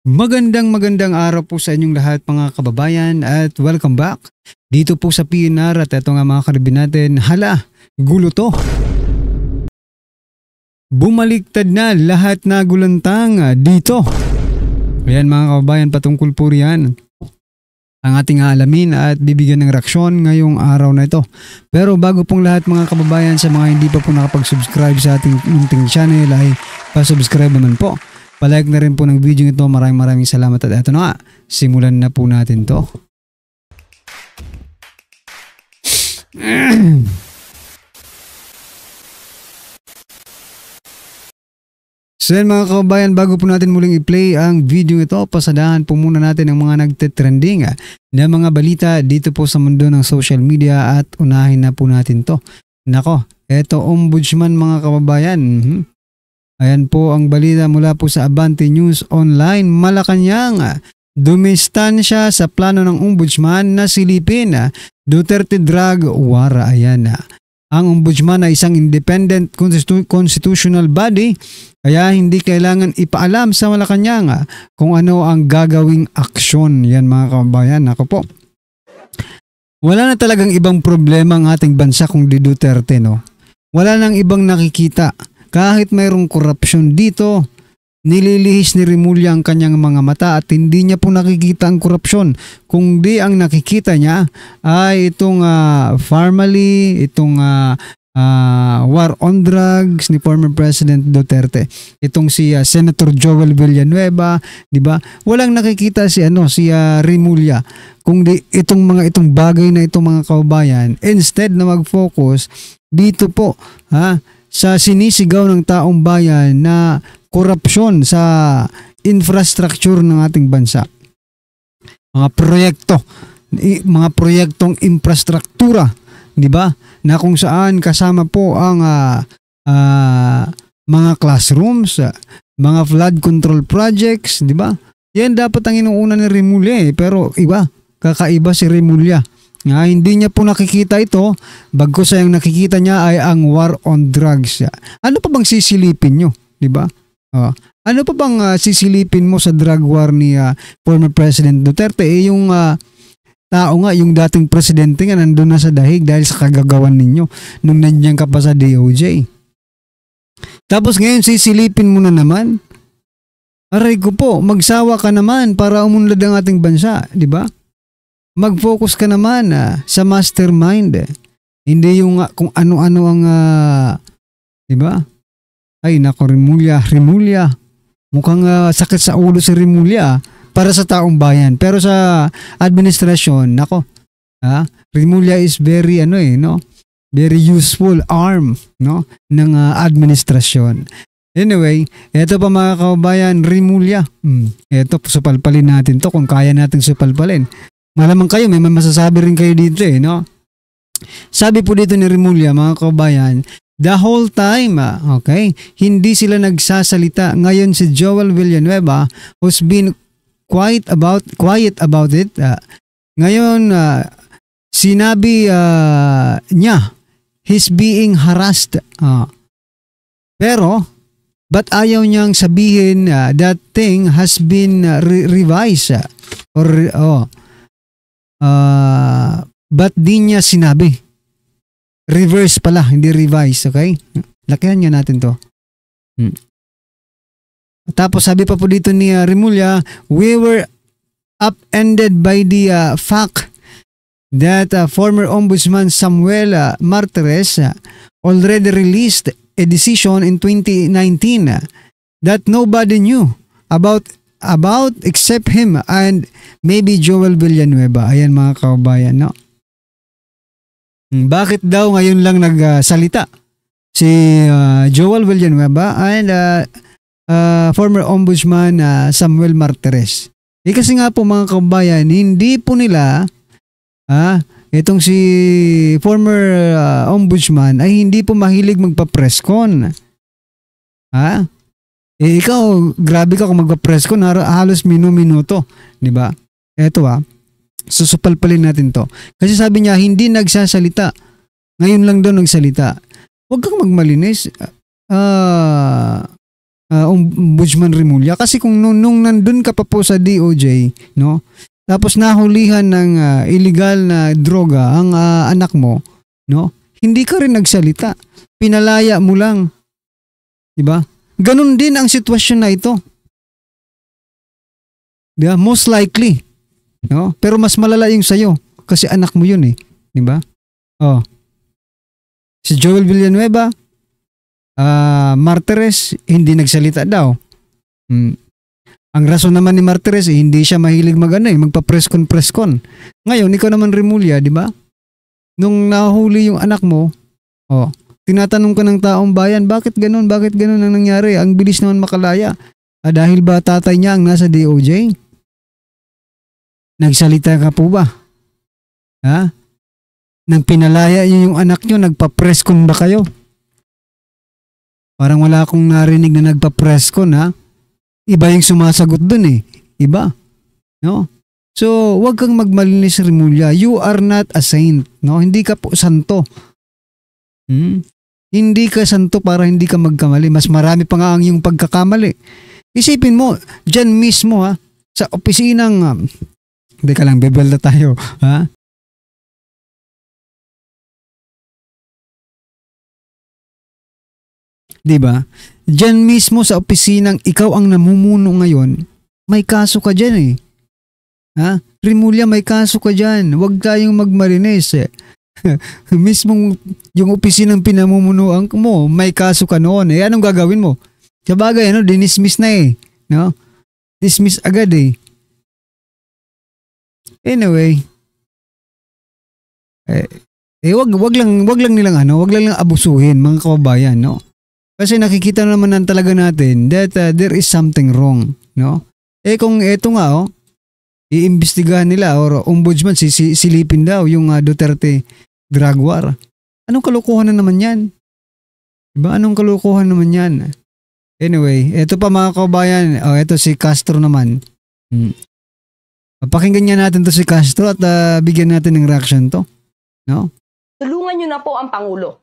Magandang araw po sa inyong lahat mga kababayan at welcome back dito po sa PNR at ito nga mga karibin natin. Hala, gulo to. Bumaliktad na lahat na gulantang dito. Ayan mga kababayan, patungkol po riyan ang ating aalamin at bibigyan ng reaksyon ngayong araw na ito. Pero bago pong lahat mga kababayan, sa mga hindi pa po nakapag-subscribe sa ating munting channel ay pa-subscribe naman po. Palike na rin po ng video ito. Maraming salamat at eto na nga, simulan na po natin to. So yan mga kababayan, bago po natin muling i-play ang video ito, pasadahan po muna natin ang mga nagte-trending na mga balita dito po sa mundo ng social media at unahin na po natin to. Nako, eto ombudsman mga kababayan. Ayan po ang balita mula po sa Abante News Online. Malacanang, dumistansya sa plano ng ombudsman na silipin Duterte drug war. Ayan. Ang ombudsman ay isang independent constitutional body kaya hindi kailangan ipaalam sa Malacanang kung ano ang gagawing aksyon. Yan mga kababayan. Ako po. Wala na talagang ibang problema ang ating bansa kung di Duterte, no? Wala nang ibang nakikita. Kahit mayroong korupsyon dito, nililihis ni Remulla ang kanyang mga mata at hindi niya po nakikita ang korupsyon. Kung di ang nakikita niya ay itong family, itong war on drugs ni former President Duterte. Itong si Senator Joel Villanueva, di ba? Walang nakikita si Remulla. Kung di itong bagay na itong mga kababayan, instead na mag-focus dito po, sa sinisigaw ng taong bayan na korupsyon sa infrastructure ng ating bansa. Mga proyektong infrastruktura, di ba? Na kung saan kasama po ang mga classrooms, mga flood control projects, di ba? Yan dapat ang inuuna ni Remulla pero kakaiba si Remulla. Hindi niya po nakikita ito, bagkus ang nakikita niya ay ang war on drugs. Ano pa bang sisilipin nyo? Diba? Ano pa bang sisilipin mo sa drug war ni former President Duterte? Yung tao nga, yung dating presidente nga nandun na sa dahig dahil sa kagagawan ninyo nung nandiyan ka pa sa DOJ. Tapos ngayon sisilipin mo na naman? Aray ko po, magsawa ka naman para umunlad ang ating bansa. Diba? Mag-focus ka naman sa mastermind. Hindi yung kung ano-ano ang di ba? Ay nako, Remulla. Mukhang sakit sa ulo si Remulla para sa taong bayan. Pero sa administrasyon, nako. Remulla is very very useful arm, no, ng administrasyon. Anyway, eto pa mga kababayan, Remulla. Eto, supalpalin natin to kung kaya natin supalpalin. Malamang kayo, may masasabi rin kayo dito no? Sabi po dito ni Remulla, mga kababayan, the whole time, hindi sila nagsasalita. Ngayon si Joel Villanueva who's been quiet about it. Ngayon, sinabi niya, he's being harassed. Pero, but ayaw niyang sabihin that thing has been revised. But di niya sinabi. Reverse pala, hindi revise, okay? Lakihan nga natin to. Tapos sabi pa po dito ni Remulla, we were upended by the fact that former Ombudsman Samuel Martires already released a decision in 2019 that nobody knew about except him and maybe Joel Villanueva. Ayan mga kababayan, no? Bakit daw ngayon lang nagsalita si Joel Villanueva and former Ombudsman Samuel Martires? Kasi nga po mga kababayan, hindi po nila itong si former Ombudsman ay hindi po mahilig magpa-press con. Ikaw, grabe ka kung magpa-press con, halos minuto, di ba? Eto susupalpalin natin to. Kasi sabi niya, hindi nagsasalita. Ngayon lang daw nagsalita. Huwag kang magmalinis. Ombudsman Remulla. Kasi kung nung nandun ka pa po sa DOJ, no? Tapos nahulihan ng illegal na droga ang anak mo, no? Hindi ka rin nagsalita. Pinalaya mo lang. 'Di ba? Ganun din ang sitwasyon na ito. 'Di ba? Most likely, no? Pero mas malala yung sa'yo kasi anak mo 'yun eh, 'di ba? Oh. Si Joel Villanueva, Martires, hindi nagsalita daw. Ang rason naman ni Martires, hindi siya mahilig magpa-preskon. Ngayon, ikaw naman Remulla, di ba? Nung nahuli yung anak mo, tinatanong ka ng taong bayan, bakit ganun ang nangyari? Ang bilis naman makalaya. Dahil ba tatay niya ang nasa DOJ? Nagsalita ka po ba? Ha? Nang pinalaya niyo yung anak niyo, nagpa-preskon ba kayo? Parang wala akong narinig na nagpa-preskon, ha? Iba yung sumasagot dun eh. Iba. No? So, wag kang magmalinis, Remulla. You are not a saint. No? Hindi ka po santo. Hindi ka santo para hindi ka magkamali. Mas marami pa nga ang yung pagkakamali. Isipin mo, dyan mismo ha, sa opisinang, hindi ka lang, bebel na tayo. Ha? Diba? Diyan mismo sa opisinang ikaw ang namumuno ngayon, may kaso ka dyan eh. Ha? Remulla, may kaso ka dyan. Huwag tayong magmalinis eh. Mismong yung opisinang pinamumunuan mo, may kaso ka noon eh. Anong gagawin mo? Sabagay, dinismiss na eh. No? Dismiss agad eh. Anyway, wag lang nilang abusuhin mga kababayan, no? Kasi nakikita naman talaga natin that there is something wrong, no? Kung eto nga, iimbestigahan nila or ombudsman silipin daw yung Duterte drug war. Anong kalokohan na naman yan? Diba? Anong kalokohan naman yan? Anyway, eto pa mga kababayan, eto si Castro naman. Pakinggan niya natin to si Castro at bigyan natin ng reaction to, no? Tulungan niyo na po ang Pangulo.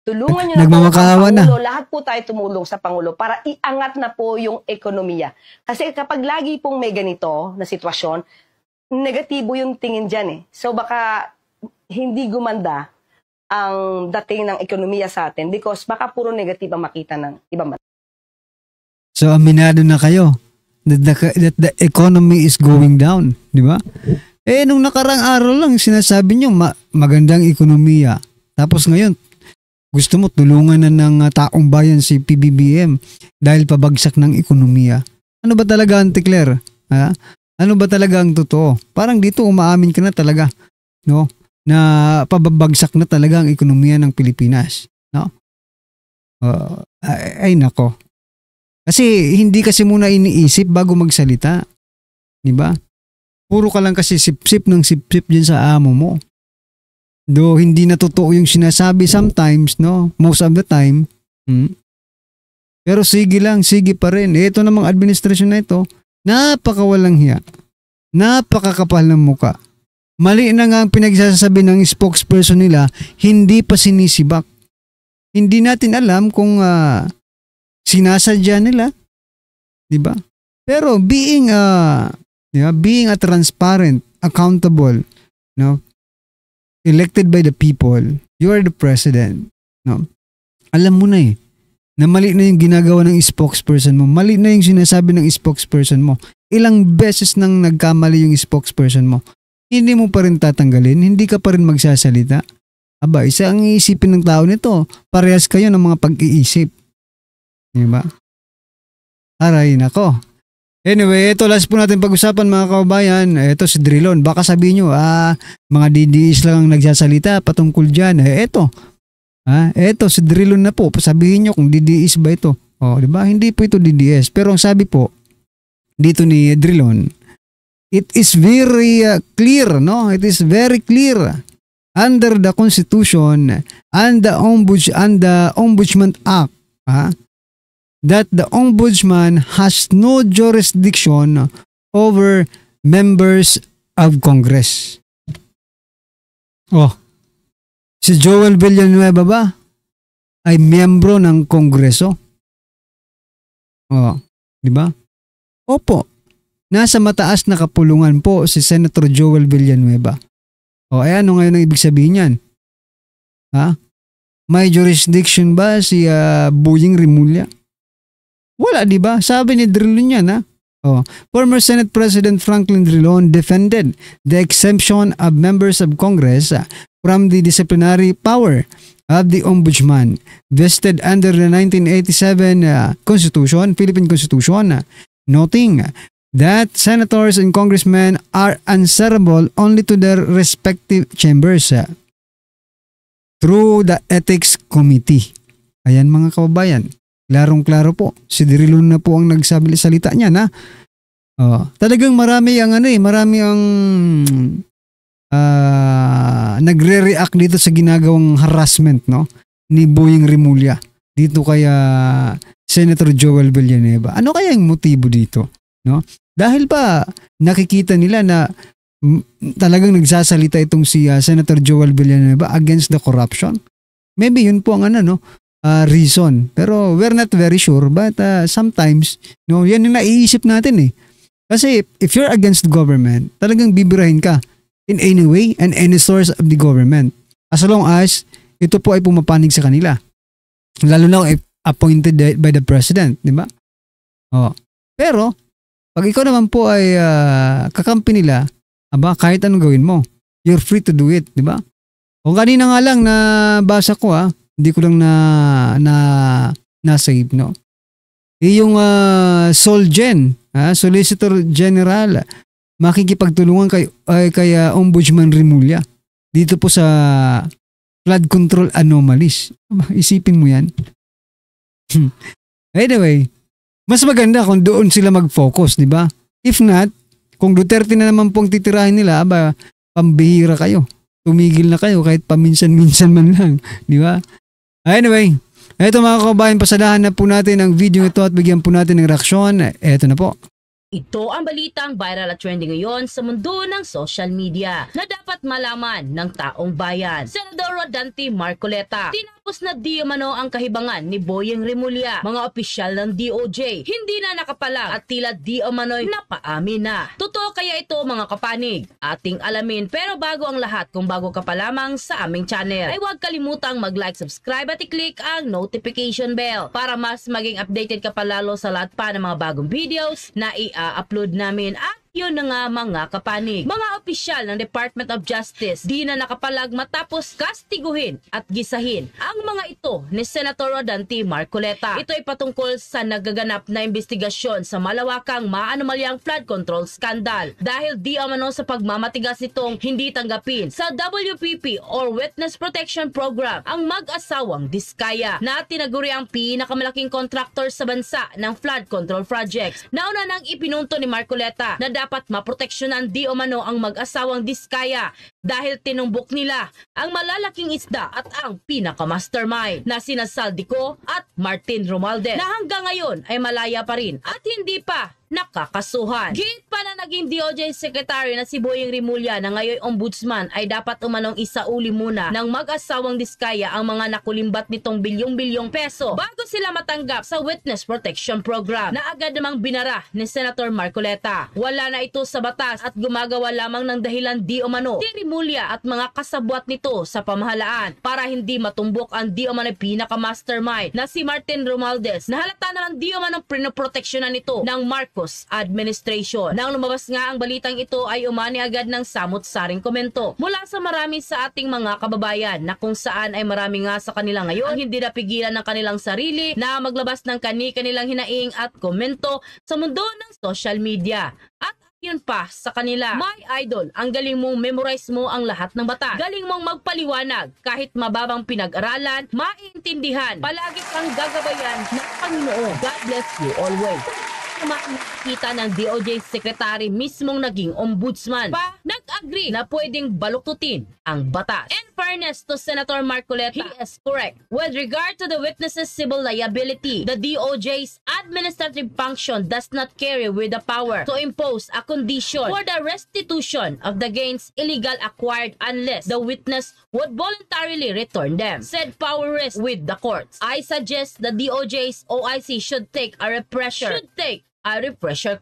Tulungan niyo na po Nagmamakaawa ang Pangulo. na. Lahat po tayo tumulong sa Pangulo para iangat na po yung ekonomiya. Kasi kapag lagi pong may ganito na sitwasyon, negatibo yung tingin dyan eh. So baka hindi gumanda ang dating ng ekonomiya sa atin because baka puro negative ang makita ng ibang bansa. So aminado na kayo that the economy is going down, di ba? Nung nakarang araw lang sinasabi nyo magandang ekonomiya. Tapos ngayon, gusto mo tulungan na ng taong bayan si PBBM dahil pabagsak ng ekonomiya. Ano ba talaga, Auntie Claire? Ha? Ano ba talaga ang totoo? Parang dito umaamin ka na talaga, no? Na pabagsak na talaga ang ekonomiya ng Pilipinas, no? Ay nako. Kasi hindi kasi muna iniisip bago magsalita. 'Di ba? Puro ka lang kasi sip-sip ng sip-sip diyan sa amo mo. Do hindi na totoo yung sinasabi sometimes, no? Most of the time. Pero sige pa rin. Ito namang administrasyon na ito, napakawalang hiya. Napakakapal ng muka. Mali na nga ang pinagsasabi ng spokesperson nila, hindi pa sinisibak. Hindi natin alam kung sinasadya nila, 'di ba? Pero being a transparent, accountable, no? Elected by the people, you are the president, no? Alam mo na na mali na yung ginagawa ng spokesperson mo, mali na yung sinasabi ng spokesperson mo. Ilang beses nang nagkamali yung spokesperson mo, hindi mo pa rin tatanggalin, hindi ka pa rin magsasalita. Aba, isa ang iisipin ng tao nito, parehas kayo ng mga pag-iisip. Diba? Aray, nako. Anyway, ito last po natin pag-usapan mga kababayan. Ito si Drilon. Baka sabihin nyo, mga DDS lang ang nagsasalita patungkol dyan. Ito si Drilon na po. Sabihin nyo kung DDS ba ito. Diba? Hindi po ito DDS. Pero ang sabi po, dito ni Drilon, it is very clear, no? It is very clear under the Constitution and the Ombudsman Act, that the Ombudsman has no jurisdiction over members of Congress. Si Joel Villanueva ba ay miyembro ng Kongreso? Oh, di ba? Opo. Nasa mataas na kapulungan po si Senator Joel Villanueva. O, ano ngayon ang ibig sabihin yan? Ha? May jurisdiction ba si Boying Rimulya? Wala, di ba? Sabi ni Drilon yan, ha? Oh, former Senate President Franklin Drilon defended the exemption of members of Congress from the disciplinary power of the Ombudsman vested under the 1987 Constitution, Philippine Constitution, noting that senators and congressmen are answerable only to their respective chambers through the Ethics Committee. Ayan mga kababayan. Klarong-klaro po. Si Drilon na po ang salita niya na. Talagang marami ang marami ang nagre-react dito sa ginagawang harassment, no, ni Boying Rimulya dito kay Senator Joel Villanueva. Ano kaya yung motibo dito, no? Dahil ba nakikita nila na talagang nagsasalita itong si Senator Joel Villanueva against the corruption? Maybe yun po ang reason. Pero we're not very sure, but sometimes, no, yan yung naiisip natin eh. Kasi if you're against the government, talagang bibirahin ka in any way and any source of the government. As long as ito po ay pumapanig sa kanila. Lalo na if appointed by the president, di ba? Pero, pag ikaw naman po ay kakampi nila, kahit anong gawin mo, you're free to do it, di ba? Kung kanina nga lang nabasa ko hindi ko lang na-save, no? Yung Solgen, Solicitor General, makikipagtulungan kay Ombudsman Rimulya dito po sa flood control anomalies. Isipin mo yan. Anyway, mas maganda kung doon sila mag-focus, di ba? If not, kung Duterte na naman pong titirahin nila, pambihira kayo. Tumigil na kayo kahit paminsan-minsan man lang, di ba? Anyway, eto mga kababayan, pasadahan na po natin ang video ito at bigyan po natin ng reaksyon. Eto na po. Ito ang balitang viral at trending ngayon sa mundo ng social media na dapat malaman ng taong bayan. Senador Rodante Marcoleta, tinapos na di umano ang kahibangan ni Boying Rimulya. Mga opisyal ng DOJ hindi na nakapalag at tila di umano'y napaamin na. Totoo kaya ito mga kapanig? Ating alamin, pero bago ang lahat, kung bago ka pa lamang sa aming channel, ay huwag kalimutang mag-like, subscribe at i-click ang notification bell para mas maging updated ka palalo sa lahat pa ng mga bagong videos na i-upload namin. At yun na nga mga kapanig, mga opisyal ng Department of Justice di na nakapalag matapos kastiguhin at gisahin ang mga ito ni Senator Rodante Marcoleta. Ito ay patungkol sa nagaganap na investigasyon sa malawakang maanomalyang flood control scandal dahil di umano sa pagmamatigas nitong hindi tanggapin sa WPP or Witness Protection Program ang mag-asawang Diskaya na tinaguri ang pinakamalaking contractor sa bansa ng flood control projects. Nauna nang ipinunto ni Marcoleta na dapat maproteksyonan di umano ang mag-asawang Diskaya dahil tinumbok nila ang malalaking isda at ang pinaka-mastermind na sina Saldico at Martin Romualdez na hanggang ngayon ay malaya pa rin at hindi pa nakakasuhan. Git pa na naging DOJ Secretary na si Boying Rimulya na ngayon Ombudsman ay dapat umanong isauli muna ng mag-asawang Diskaya ang mga nakulimbat nitong bilyong-bilyong peso bago sila matanggap sa Witness Protection Program na agad namang binara ni Senator Marcoleta. Wala na ito sa batas at gumagawa lamang ng dahilan di umano si Rimulya at mga kasabwat nito sa pamahalaan para hindi matumbok ang di umano pinaka-mastermind na si Martin Romualdez na halata naman di umano pinoproteksyonan nito ng Marcos administration. Nang lumabas nga ang balitang ito ay umani agad ng samot-saring komento mula sa marami sa ating mga kababayan na kung saan ay marami nga sa kanila ngayon hindi napigilan ng kanilang sarili na maglabas ng kani-kanilang hinaing at komento sa mundo ng social media. At yun pa sa kanila, my idol, ang galing mong memorize mo ang lahat ng batas. Galing mong magpaliwanag kahit mababang pinag-aralan, maiintindihan. Palagi kang gagabayan ng Panginoon. God bless you always. nakita ng DOJ Secretary mismong naging ombudsman pa nag-agree na pwedeng baluktutin ang batas. In fairness to Senator Marcoleta, he is correct. With regard to the witness's civil liability, the DOJ's administrative function does not carry with the power to impose a condition for the restitution of the gains illegal acquired unless the witness would voluntarily return them. Said power rests with the courts. I suggest the DOJ's OIC should take a refresher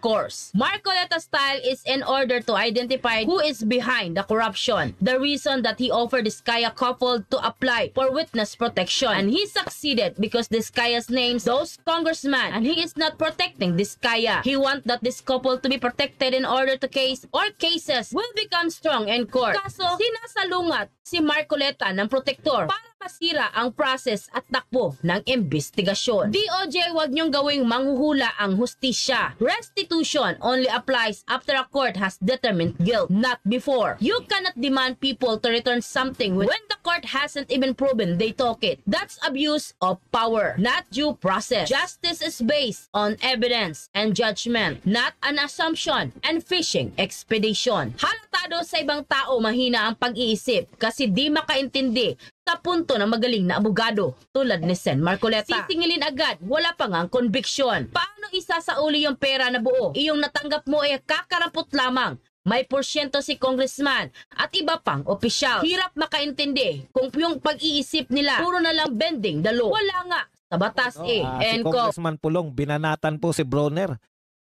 course. Marcoleta's style is in order to identify who is behind the corruption. The reason that he offered Diskaya couple to apply for witness protection, and he succeeded because Diskaya's names those congressmen and he is not protecting Diskaya. He want that this couple to be protected in order to cases will become strong in court. Kaso sinasalungat si Marcoleta ng protector para masira ang process at takbo ng investigasyon. DOJ, wag niyong gawing manghuhula ang hustisya. Restitution only applies after a court has determined guilt, not before. You cannot demand people to return something when the court hasn't even proven they took it. That's abuse of power, not due process. Justice is based on evidence and judgment, not an assumption and fishing expedition. Halatado sa ibang tao mahina ang pag-iisip kasi di makaintindi sa punto ng magaling na abogado tulad ni Sen Marcoleta. Sisingilin agad, wala pa ngang conviction. Paano isasauli yung pera na buo? Iyong natanggap mo ay kakarampot lamang. May porsyento si congressman at iba pang opisyal. Hirap makaintindi kung yung pag-iisip nila puro na lang bending the law. Wala nga sa batas Si Congressman Pulong, binanatan po si Bronner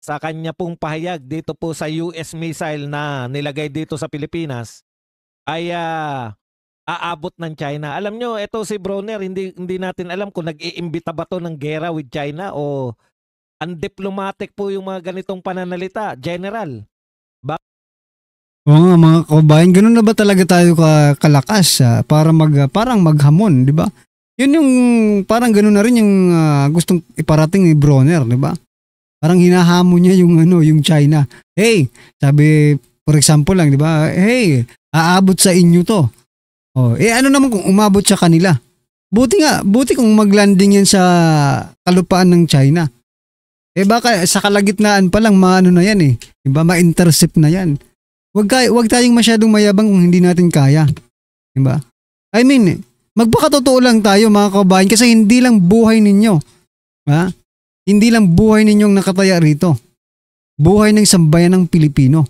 sa kanya pong pahayag dito po sa US missile na nilagay dito sa Pilipinas ay aabot ng China. Alam nyo, ito si Bronner, hindi natin alam kung nag-iimbita ba to ng gera with China o undiplomatic po yung mga ganitong pananalita. General. Oo nga mga kabayan, ganun na ba talaga tayo kalakas parang maghamon, di ba? Yun yung parang ganun na rin yung gustong iparating ni Bronner, di ba? Parang hinahamon niya yung China. Hey, sabi for example lang, di ba? Hey, aabot sa inyo to. Oh, ano naman kung umabot sa kanila? Buti kung maglanding yan sa kalupaan ng China. Baka sa kalagitnaan pa lang maano na yan eh. Diba, ma-intercept na yan. Wag tayong masyadong mayabang kung hindi natin kaya. Diba? I mean, magpakatotoo lang tayo mga kabayan kasi hindi lang buhay ninyo. Ha? Hindi lang buhay ninyong nakataya rito. Buhay ng sambayan ng Pilipino.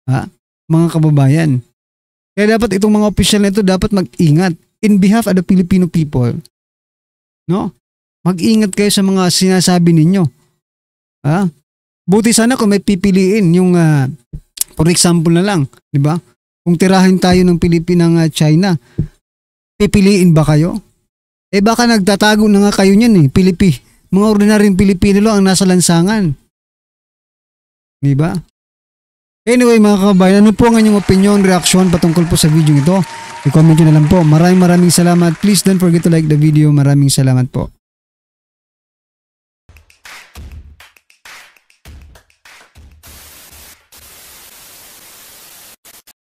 Ha? Mga kababayan. Kaya dapat itong mga opisyal na ito dapat mag-ingat in behalf of the Filipino people. No? Mag-ingat kayo sa mga sinasabi ninyo. Ha? Buti sana kung may pipiliin yung for example na lang, di ba? Kung tirahin tayo ng China, pipiliin ba kayo? Baka nagtatago na nga kayo niyan eh. Mga ordinaryong Pilipino lang ang nasa lansangan. Di ba? Anyway mga kabayan, ano po ang inyong opinion, reaksyon patungkol po sa video ito? I-comment nyo na lang po. Maraming salamat. Please don't forget to like the video. Maraming salamat po.